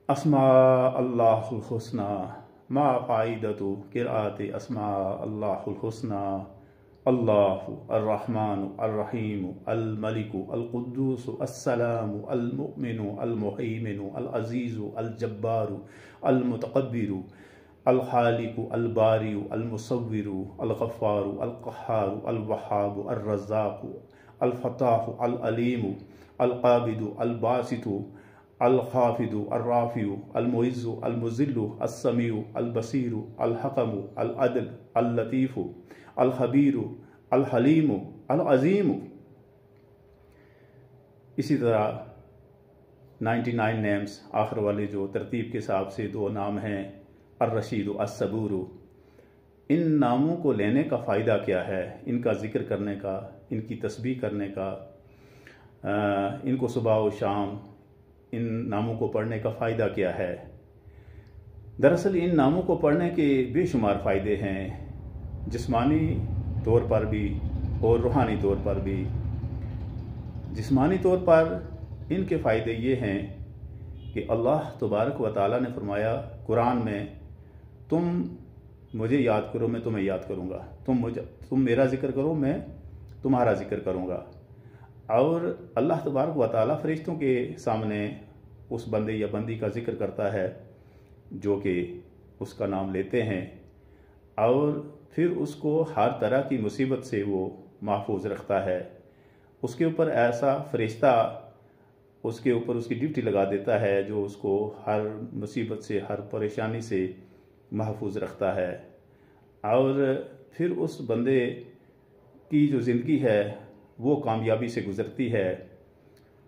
اسما اللہ الحسنہ ما فائدتو قرآت اسما اللہ الحسنہ اللہ الرحمن الرحیم الملک القدوس السلام المؤمن المہیمن العزیز الجبار المتکبر الخالق الباری المصور الغفار القہار الوہاب الرزاق الفتاح العلیم القابض الباسط الخافض الرافع المعز المذل السمیع البصیر الحکم العدل اللطیف الخبیر الحلیم العظیم۔ اسی طرح 99 نیمز آخر والے جو ترتیب کے حساب سے 2 نام ہیں، الرشید الصبور۔ ان ناموں کو لینے کا فائدہ کیا ہے؟ ان کا ذکر کرنے کا، ان کی تسبیح کرنے کا، ان کو صبح و شام ان ناموں کو پڑھنے کا فائدہ کیا ہے؟ دراصل ان ناموں کو پڑھنے کے بے شمار فائدے ہیں، جسمانی طور پر بھی اور روحانی طور پر بھی۔ جسمانی طور پر ان کے فائدے یہ ہیں کہ اللہ تبارک و تعالیٰ نے فرمایا قرآن میں، تم مجھے یاد کرو میں تمہیں یاد کروں گا، تم میرا ذکر کرو میں تمہارا ذکر کروں گا۔ اور اللہ تبارک و تعالیٰ فرشتوں کے سامنے اس بندے یا بندی کا ذکر کرتا ہے جو کہ اس کا نام لیتے ہیں، اور پھر اس کو ہر طرح کی مصیبت سے وہ محفوظ رکھتا ہے۔ اس کے اوپر ایسا فرشتہ اس کے اوپر اس کی ڈیوٹی لگا دیتا ہے جو اس کو ہر مصیبت سے، ہر پریشانی سے محفوظ رکھتا ہے، اور پھر اس بندے کی جو زندگی ہے وہ کامیابی سے گزرتی ہے۔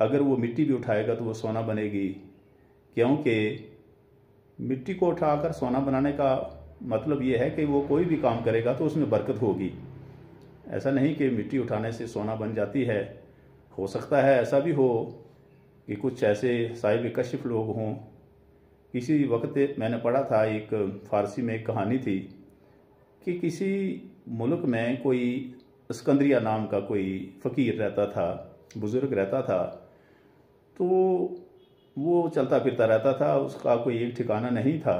اگر وہ مٹی بھی اٹھائے گا تو وہ سونا بنے گی، کیونکہ مٹی کو اٹھا کر سونا بنانے کا مطلب یہ ہے کہ وہ کوئی بھی کام کرے گا تو اس میں برکت ہوگی۔ ایسا نہیں کہ مٹی اٹھانے سے سونا بن جاتی ہے۔ ہو سکتا ہے ایسا بھی ہو کہ کچھ ایسے صاحب کشف لوگ ہوں۔ کسی وقت میں نے پڑھا تھا، ایک فارسی میں ایک کہانی تھی کہ کسی ملک میں کوئی اسکندریہ نام کا کوئی فقیر رہتا تھا، بزرگ رہتا تھا، تو وہ چلتا پھرتا رہتا تھا، اس کا کوئی ایک ٹھکانہ نہیں تھا۔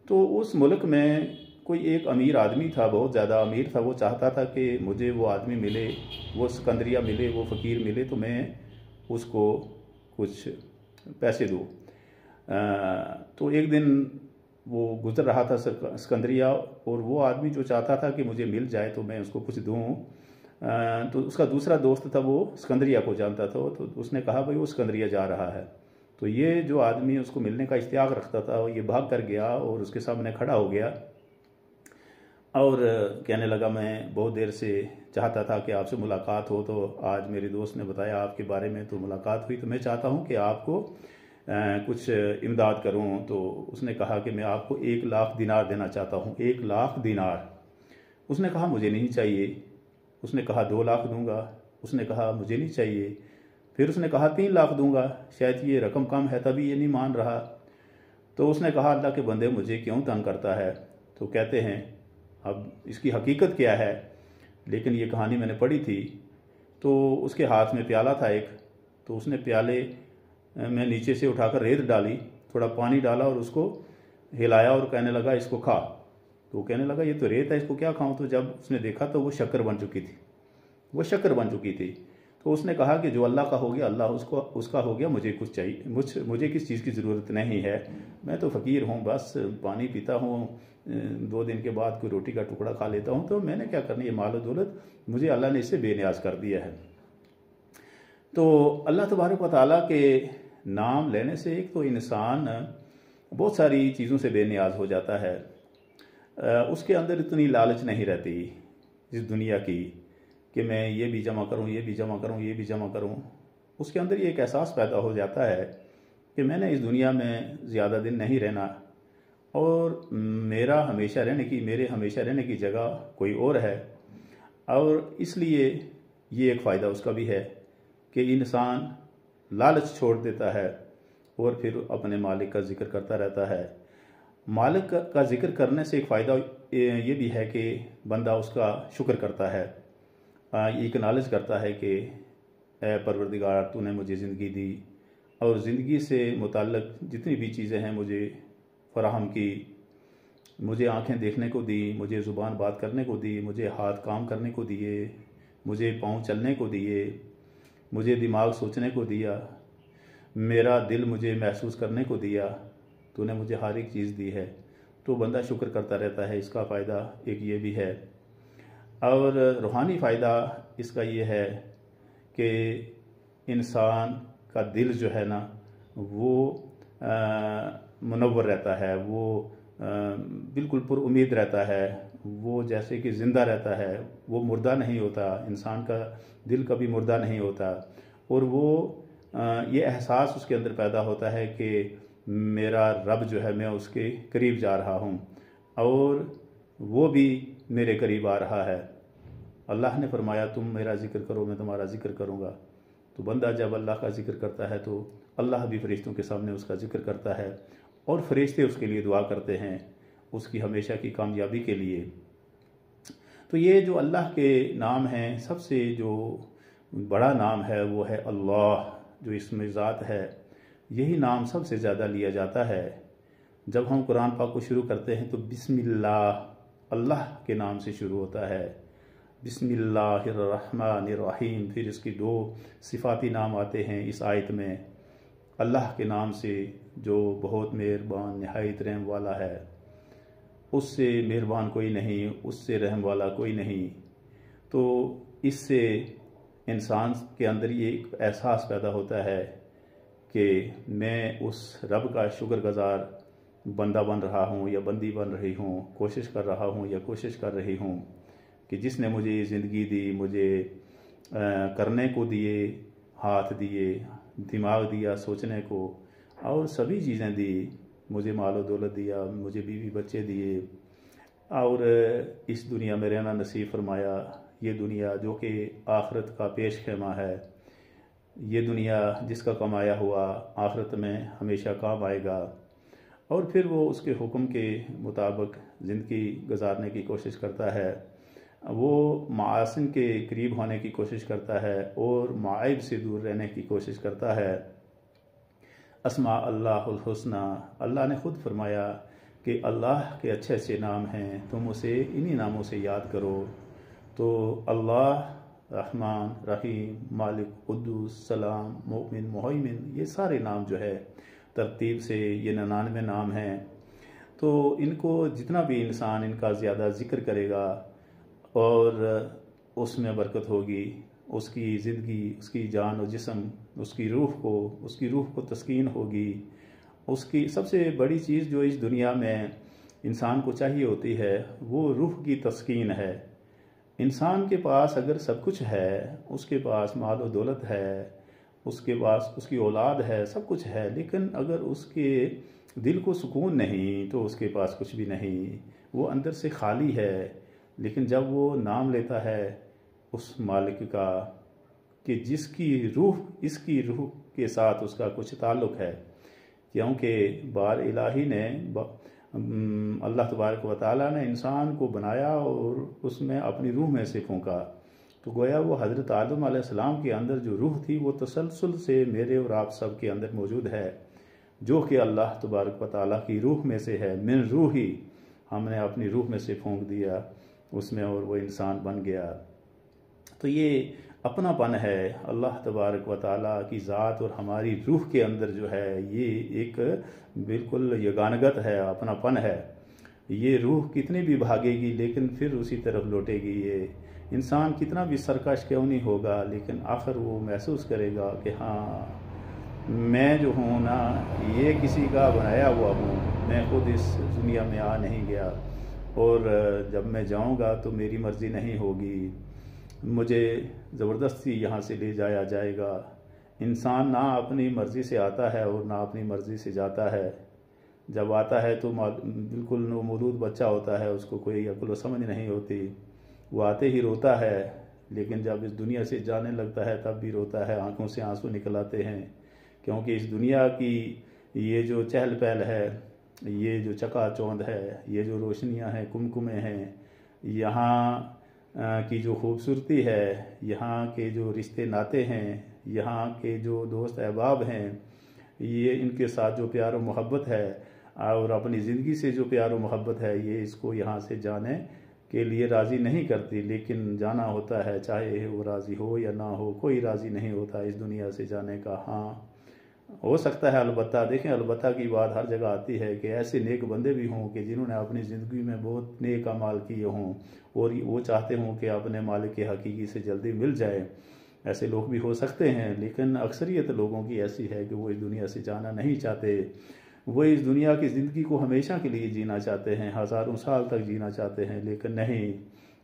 تو اس ملک میں کوئی ایک امیر آدمی تھا، بہت زیادہ امیر تھا، وہ چاہتا تھا کہ مجھے وہ آدمی ملے، وہ اسکندریہ ملے، وہ فقیر ملے تو میں اس کو کچھ پیسے دوں۔ تو ایک دن وہ گزر رہا تھا اسکندریہ، اور وہ آدمی جو چاہتا تھا کہ مجھے مل جائے تو میں اس کو کچھ دوں، تو اس کا دوسرا دوست تھا وہ اسکندریہ کو جانتا تھا، تو اس نے کہا بھائی وہ اسکندریہ جا رہا ہے۔ تو یہ جو آدمی اس کو ملنے کا اشتیاق رکھتا تھا یہ بھاگ کر گیا اور اس کے سامنے کھڑا ہو گیا اور کہنے لگا میں بہت دیر سے چاہتا تھا کہ آپ سے ملاقات ہو، تو آج میرے دوست نے بتایا آپ کے بارے میں تو ملاقات ہوئی، تو میں چاہتا ہوں کہ آپ کو کچھ امداد کروں۔ تو اس نے کہا کہ میں آپ کو 1,00,000 دینار دینا چاہتا ہوں، 1,00,000 دینار۔ اس نے کہا مجھے نہیں چاہیے۔ اس نے کہا 2,00,000 دوں گا۔ اس نے کہا مجھے نہیں چاہیے۔ پھر اس نے کہا 3,00,000 دوں گا، شاید یہ رقم کم ہے تبھی یہ نہیں مان رہا۔ تو اس نے کہا اللہ کے بندے مجھے کیوں تنگ کرتا ہے؟ تو کہتے ہیں اب اس کی حقیقت کیا ہے، لیکن یہ کہانی میں نے پڑھی تھی۔ تو اس کے ہاتھ میں پیالہ تھا ایک، تو اس نے پیالے میں نیچے سے اٹھا کر ریت ڈالی، تھوڑا پانی ڈالا اور اس کو ہلایا اور کہنے لگا اس کو کھا۔ تو وہ کہنے لگا یہ تو ریت ہے، اس کو کیا کھاؤں؟ تو جب اس نے دیکھا تو وہ شکر بن چکی تھی، وہ شکر بن چکی تھی۔ تو اس نے کہا کہ جو اللہ کا ہو گیا اللہ اس کا ہو گیا، مجھے کچھ چاہیے، مجھے کس چیز کی ضرورت نہیں ہے، میں تو فقیر ہوں، بس پانی پیتا ہوں، 2 دن کے بعد کوئی روٹی کا ٹکڑا کھا لیتا ہوں، تو میں نے کیا کرنا، یہ مال و دولت مجھے اللہ نے اس سے بے نیاز کر دیا ہے۔ تو اللہ تبارک و تعالیٰ کے نام لینے سے ایک تو انسان بہت ساری چیزوں سے بے نیاز ہو جاتا ہے، اس کے اندر اتنی لالچ نہیں رہتی اس دنیا کی کہ میں یہ بھی جمع کروں، یہ بھی جمع کروں، یہ بھی جمع کروں۔ اس کے اندر یہ ایک احساس پیدا ہو جاتا ہے کہ میں نے اس دنیا میں زیادہ دن نہیں رہنا، اور میرے ہمیشہ رہنے کی جگہ کوئی اور ہے۔ اور اس لیے یہ ایک فائدہ اس کا بھی ہے کہ انسان لالچ چھوڑ دیتا ہے اور پھر اپنے مالک کا ذکر کرتا رہتا ہے۔ مالک کا ذکر کرنے سے ایک فائدہ یہ بھی ہے کہ بندہ اس کا شکر کرتا ہے، ایکنالج کرتا ہے کہ اے پروردگار تو نے مجھے زندگی دی، اور زندگی سے متعلق جتنی بھی چیزیں ہیں مجھے فراہم کی، مجھے آنکھیں دیکھنے کو دی، مجھے زبان بات کرنے کو دی، مجھے ہاتھ کام کرنے کو دیے، مجھے پاؤں چلنے کو دیے، مجھے دماغ سوچنے کو دیا، میرا دل مجھے محسوس کرنے کو دیا، تو نے مجھے ہر ایک چیز دی ہے۔ تو بندہ شکر کرتا رہتا ہے۔ اس کا فائدہ ایک یہ بھی ہے، اور روحانی فائدہ اس کا یہ ہے کہ انسان کا دل جو ہے نا وہ منور رہتا ہے، وہ بالکل پر امید رہتا ہے، وہ جیسے کہ زندہ رہتا ہے، وہ مردہ نہیں ہوتا، انسان کا دل کبھی مردہ نہیں ہوتا، اور وہ یہ احساس اس کے اندر پیدا ہوتا ہے کہ میرا رب جو ہے میں اس کے قریب جا رہا ہوں اور وہ بھی میرے قریب آ رہا ہے۔ اللہ نے فرمایا تم میرا ذکر کرو میں تمہارا ذکر کروں گا۔ تو بندہ جب اللہ کا ذکر کرتا ہے تو اللہ بھی فرشتوں کے سامنے اس کا ذکر کرتا ہے، اور فرشتے اس کے لیے دعا کرتے ہیں اس کی ہمیشہ کی کامیابی کے لیے۔ تو یہ جو اللہ کے نام ہیں، سب سے جو بڑا نام ہے وہ ہے اللہ، جو اسم ذات ہے۔ یہی نام سب سے زیادہ لیا جاتا ہے۔ جب ہم قرآن پاک کو شروع کرتے ہیں تو بسم اللہ، اللہ کے نام سے شروع ہوتا ہے، بسم اللہ الرحمن الرحیم۔ پھر اس کی 2 صفاتی نام آتے ہیں اس آیت میں، اللہ کے نام سے جو بہت مہربان نہایت رحم والا ہے، اس سے مہربان کوئی نہیں، اس سے رحم والا کوئی نہیں۔ تو اس سے انسان کے اندر یہ ایک احساس پیدا ہوتا ہے کہ میں اس رب کا شکر گزار بندہ بن رہا ہوں یا بندی بن رہی ہوں، کوشش کر رہا ہوں یا کوشش کر رہی ہوں، کہ جس نے مجھے یہ زندگی دی، مجھے کرنے کو دیے، ہاتھ دیے، دماغ دیا سوچنے کو، اور سبھی چیزیں دی، مجھے مال و دولت دیا، مجھے بیوی بچے دیے، اور اس دنیا میں رہنا نصیب فرمایا۔ یہ دنیا جو کہ آخرت کا پیش خیمہ ہے، یہ دنیا جس کا کمایا ہوا آخرت میں ہمیشہ کام آئے گا، اور پھر وہ اس کے حکم کے مطابق زندگی گزارنے کی کوشش کرتا ہے، وہ معاصن کے قریب ہونے کی کوشش کرتا ہے اور معائب سے دور رہنے کی کوشش کرتا ہے۔ اسماء اللہ الحسنی، اللہ نے خود فرمایا کہ اللہ کے اچھے اچھے نام ہیں، تم اسے انہی ناموں سے یاد کرو۔ تو اللہ، رحمان، رحیم، مالک، قدوس، سلام، مومن، مہیمن، یہ سارے نام جو ہے ترتیب سے یہ 99 نام ہیں۔ تو ان کو جتنا بھی انسان ان کا زیادہ ذکر کرے گا اور اس میں برکت ہوگی، اس کی زندگی، اس کی جان و جسم، اس کی روح کو تسکین ہوگی۔ اس کی سب سے بڑی چیز جو اس دنیا میں انسان کو چاہیے ہوتی ہے وہ روح کی تسکین ہے۔ انسان کے پاس اگر سب کچھ ہے، اس کے پاس مال و دولت ہے، اس کے پاس اس کی اولاد ہے، سب کچھ ہے، لیکن اگر اس کے دل کو سکون نہیں تو اس کے پاس کچھ بھی نہیں، وہ اندر سے خالی ہے۔ لیکن جب وہ نام لیتا ہے اس مالک کا کہ جس کی روح، اس کی روح کے ساتھ اس کا کچھ تعلق ہے، کیونکہ بار الہی نے اللہ تبارک و تعالیٰ نے انسان کو بنایا اور اس میں اپنی روح میں سے پھونکا، تو گویا وہ حضرت آدم علیہ السلام کے اندر جو روح تھی وہ تسلسل سے میرے اور آپ سب کے اندر موجود ہے، جو کہ اللہ تبارک و تعالیٰ کی روح میں سے ہے۔ من روحی، ہم نے اپنی روح میں سے پھونک دیا اس میں اور وہ انسان بن گیا۔ تو یہ اپنا پن ہے اللہ تبارک و تعالیٰ کی ذات اور ہماری روح کے اندر جو ہے، یہ ایک بالکل یگانگت ہے، اپنا پن ہے۔ یہ روح کتنی بھی بھاگے گی لیکن پھر اسی طرف لوٹے گی۔ یہ انسان کتنا بھی سرکش کیوں نہیں ہوگا لیکن آخر وہ محسوس کرے گا کہ ہاں میں جو ہوں نا یہ کسی کا بنایا ہوا ہوں، میں خود اس دنیا میں آ نہیں گیا، اور جب میں جاؤں گا تو میری مرضی نہیں ہوگی، مجھے زبردستی یہاں سے لے جایا جائے گا۔ انسان نہ اپنی مرضی سے آتا ہے اور نہ اپنی مرضی سے جاتا ہے۔ جب آتا ہے تو بالکل نومولود بچہ ہوتا ہے، اس کو کوئی عقل و سمجھ نہیں ہوتی، وہ آتے ہی روتا ہے، لیکن جب اس دنیا سے جانے لگتا ہے تب بھی روتا ہے، آنکھوں سے آنسو نکل آتے ہیں، کیونکہ اس دنیا کی یہ جو چہل پہل ہے، یہ جو چکا چوند ہے، یہ جو روشنیاں ہیں، کمکمیں ہیں، یہاں کی جو خوبصورتی ہے، یہاں کے جو رشتے ناتے ہیں، یہاں کے جو دوست احباب ہیں، یہ ان کے ساتھ جو پیار و محبت ہے اور اپنی زندگی سے جو پیار و محبت ہے یہ اس کو یہاں سے جانے کے لیے راضی نہیں کرتی، لیکن جانا ہوتا ہے، چاہے وہ راضی ہو یا نہ ہو، کوئی راضی نہیں ہوتا اس دنیا سے جانے کا۔ ہاں ہو سکتا ہے، البتہ دیکھیں، البتہ کی بات ہر جگہ آتی ہے کہ ایسے نیک بندے بھی ہوں کہ جنہوں نے اپنی زندگی میں بہت نیک اعمال کیے ہوں اور وہ چاہتے ہوں کہ اپنے مالک حقیقی سے جلدی مل جائے، ایسے لوگ بھی ہو سکتے ہیں، لیکن اکثریت لوگوں کی ایسی ہے کہ وہ اس دنیا سے جانا نہیں چاہتے، وہ اس دنیا کی زندگی کو ہمیشہ کے لیے جینا چاہتے ہیں، ہزاروں سال تک جینا چاہتے ہیں، لیکن نہیں،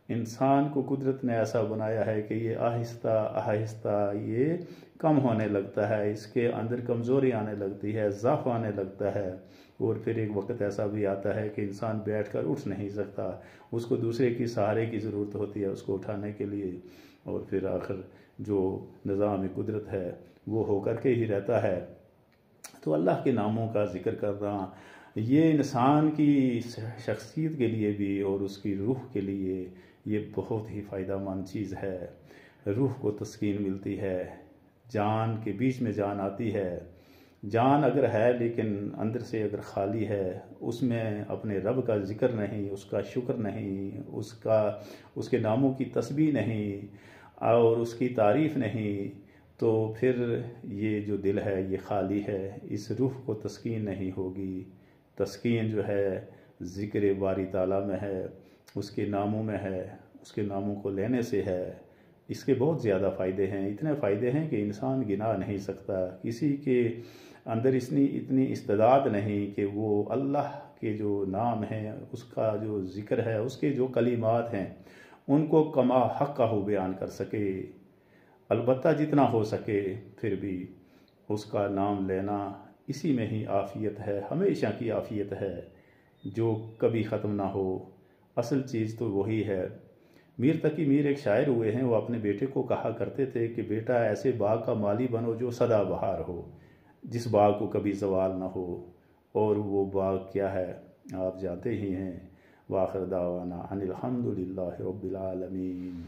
انسان کو قدرت نے ایسا بنایا ہے کہ یہ آہستہ آہستہ یہ کم ہونے لگتا ہے، اس کے اندر کمزوری آنے لگتی ہے، ضعف آنے لگتا ہے، اور پھر ایک وقت ایسا بھی آتا ہے کہ انسان بیٹھ کر اٹھ نہیں سکتا، اس کو دوسرے کی سہارے کی ضرورت ہوتی ہے اس کو اٹھانے کے لیے، اور پھر آخر جو نظام قدرت ہے وہ ہو کر کے ہی رہتا ہے۔ تو اللہ کے ناموں کا ذکر کرنا یہ انسان کی شخصیت کے لیے بھی اور اس کی روح کے لیے یہ بہت ہی فائدہ مند چیز ہے۔ روح کو تسکین ملتی ہے، جان کے بیچ میں جان آتی ہے، جان اگر ہے لیکن اندر سے اگر خالی ہے، اس میں اپنے رب کا ذکر نہیں، اس کا شکر نہیں، اس کے ناموں کی تسبیح نہیں اور اس کی تعریف نہیں، تو پھر یہ جو دل ہے یہ خالی ہے، اس روح کو تسکین نہیں ہوگی۔ تسکین جو ہے ذکر باری تعالیٰ میں ہے، اس کے ناموں میں ہے، اس کے ناموں کو لینے سے ہے۔ اس کے بہت زیادہ فائدے ہیں، اتنے فائدے ہیں کہ انسان گنا نہیں سکتا۔ کسی کے اندر اتنی استعداد نہیں کہ وہ اللہ کے جو نام ہیں، اس کا جو ذکر ہے، اس کے جو کلمات ہیں، ان کو کما حق کا بیان کر سکے۔ البتہ جتنا ہو سکے پھر بھی اس کا نام لینا، اسی میں ہی عافیت ہے، ہمیشہ کی عافیت ہے جو کبھی ختم نہ ہو۔ اصل چیز تو وہی ہے۔ میر تقی میر ایک شاعر ہوئے ہیں، وہ اپنے بیٹے کو کہا کرتے تھے کہ بیٹا ایسے باغ کا مالی بنو جو سدا بہار ہو، جس باغ کو کبھی زوال نہ ہو، اور وہ باغ کیا ہے آپ جانتے ہی ہیں۔ وآخر دعوانا ان الحمد للہ رب العالمین۔